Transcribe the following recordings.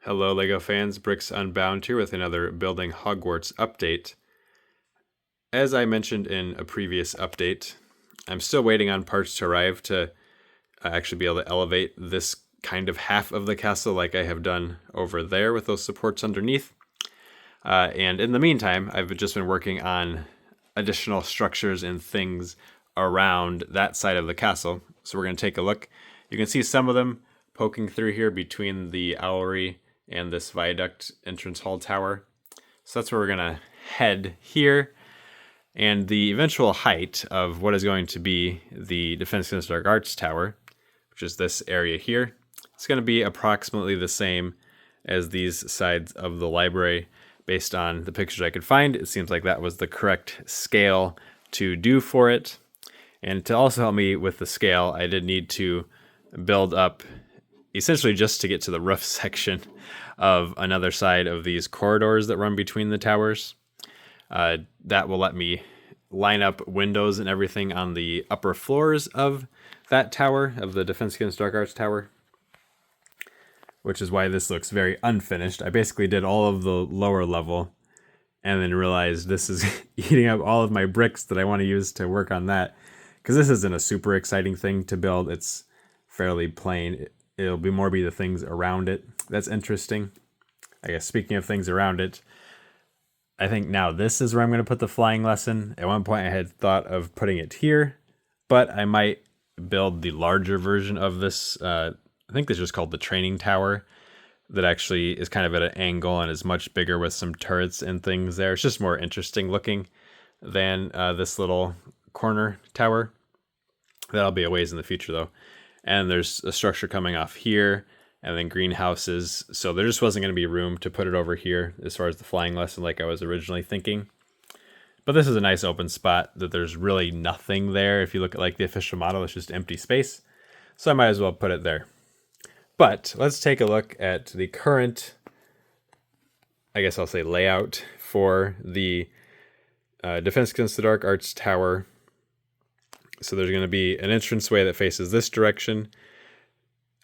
Hello, LEGO fans. Bricks Unbound here with another Building Hogwarts update. As I mentioned in a previous update, I'm still waiting on parts to arrive to actually be able to elevate this kind of half of the castle like I have done over there with those supports underneath. And in the meantime, I've just been working on additional structures and things around that side of the castle. So we're going to take a look. You can see some of them poking through here between the owlery and this viaduct entrance hall tower. So that's where we're gonna head here. And the eventual height of what is going to be the Defense Against Dark Arts tower, which is this area here, it's gonna be approximately the same as these sides of the library. Based on the pictures I could find, it seems like that was the correct scale to do for it. And to also help me with the scale, I did need to build up essentially just to get to the roof section of another side of these corridors that run between the towers. That will let me line up windows and everything on the upper floors of that tower, of the Defense Against Dark Arts tower, which is why this looks very unfinished. I basically did all of the lower level and then realized this is eating up all of my bricks that I want to use to work on that, because this isn't a super exciting thing to build. It's fairly plain. It'll be the things around it that's interesting. I guess speaking of things around it, I think now this is where I'm going to put the flying lesson. At one point I had thought of putting it here, but I might build the larger version of this. I think this is just called the training tower, that actually is kind of at an angle and is much bigger with some turrets and things there. It's just more interesting looking than this little corner tower. That'll be a ways in the future though. And there's a structure coming off here, and then greenhouses. So there just wasn't going to be room to put it over here as far as the flying lesson like I was originally thinking. But this is a nice open spot that there's really nothing there. If you look at like the official model, it's just empty space. So I might as well put it there. But let's take a look at the current, I guess I'll say, layout for the Defense Against the Dark Arts tower. So there's going to be an entranceway that faces this direction.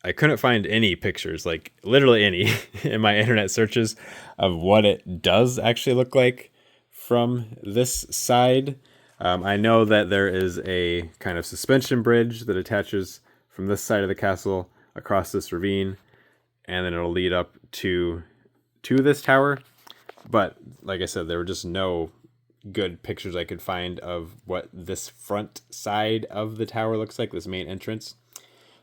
I couldn't find any pictures, like literally any, in my internet searches of what it does actually look like from this side. I know that there is a kind of suspension bridge that attaches from this side of the castle across this ravine, and then it'll lead up to this tower. But like I said, there were just no good pictures I could find of what this front side of the tower looks like, this main entrance.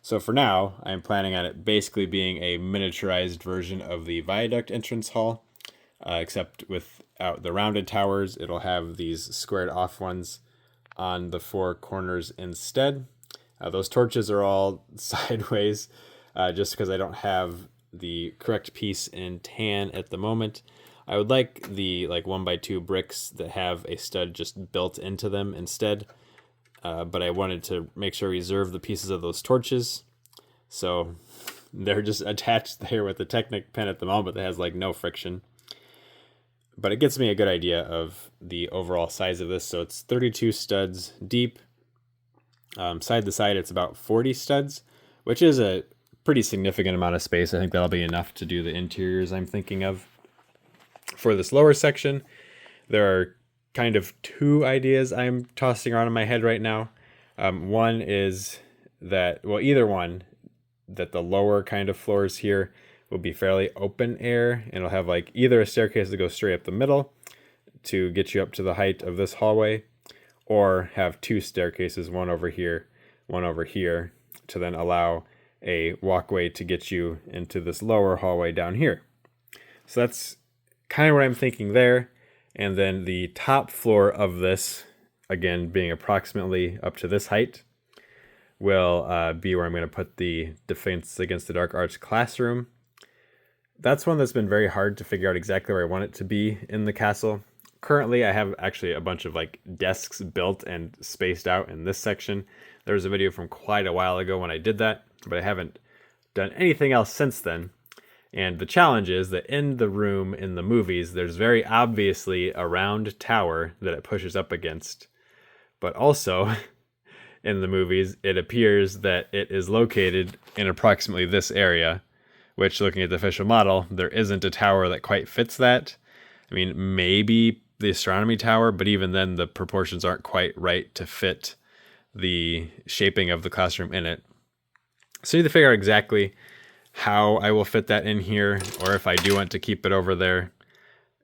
So for now, I'm planning on it basically being a miniaturized version of the viaduct entrance hall, except without the rounded towers. It'll have these squared off ones on the four corners instead. Those torches are all sideways, just because I don't have the correct piece in tan at the moment. I would like the 1x2 bricks that have a stud just built into them instead. But I wanted to make sure I reserve the pieces of those torches. So they're just attached there with the Technic pin at the moment that has no friction. But it gets me a good idea of the overall size of this. So it's 32 studs deep. Side to side, it's about 40 studs, which is a pretty significant amount of space. I think that'll be enough to do the interiors I'm thinking of. For this lower section, there are kind of two ideas I'm tossing around in my head right now. One is that, either one, that the lower kind of floors here will be fairly open air, and it'll have either a staircase that goes straight up the middle to get you up to the height of this hallway, or have two staircases, one over here, to then allow a walkway to get you into this lower hallway down here. So that's kind of what I'm thinking there. And then the top floor of this, again, being approximately up to this height, will be where I'm going to put the Defense Against the Dark Arts classroom. That's one that's been very hard to figure out exactly where I want it to be in the castle. Currently, I have actually a bunch of desks built and spaced out in this section. There was a video from quite a while ago when I did that, but I haven't done anything else since then. And the challenge is that in the room in the movies, there's very obviously a round tower that it pushes up against. But also, in the movies, it appears that it is located in approximately this area, which, looking at the official model, there isn't a tower that quite fits that. I mean, maybe the astronomy tower, but even then the proportions aren't quite right to fit the shaping of the classroom in it. So I need to figure out exactly how I will fit that in here, or if I do want to keep it over there.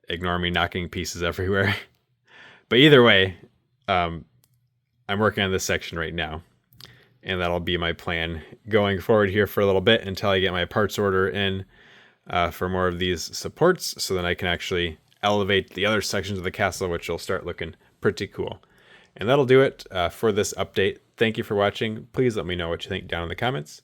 Ignore me knocking pieces everywhere. But either way, I'm working on this section right now, and that'll be my plan going forward here for a little bit until I get my parts order in for more of these supports, so then I can actually elevate the other sections of the castle, which will start looking pretty cool. And that'll do it for this update. Thank you for watching. Please let me know what you think down in the comments,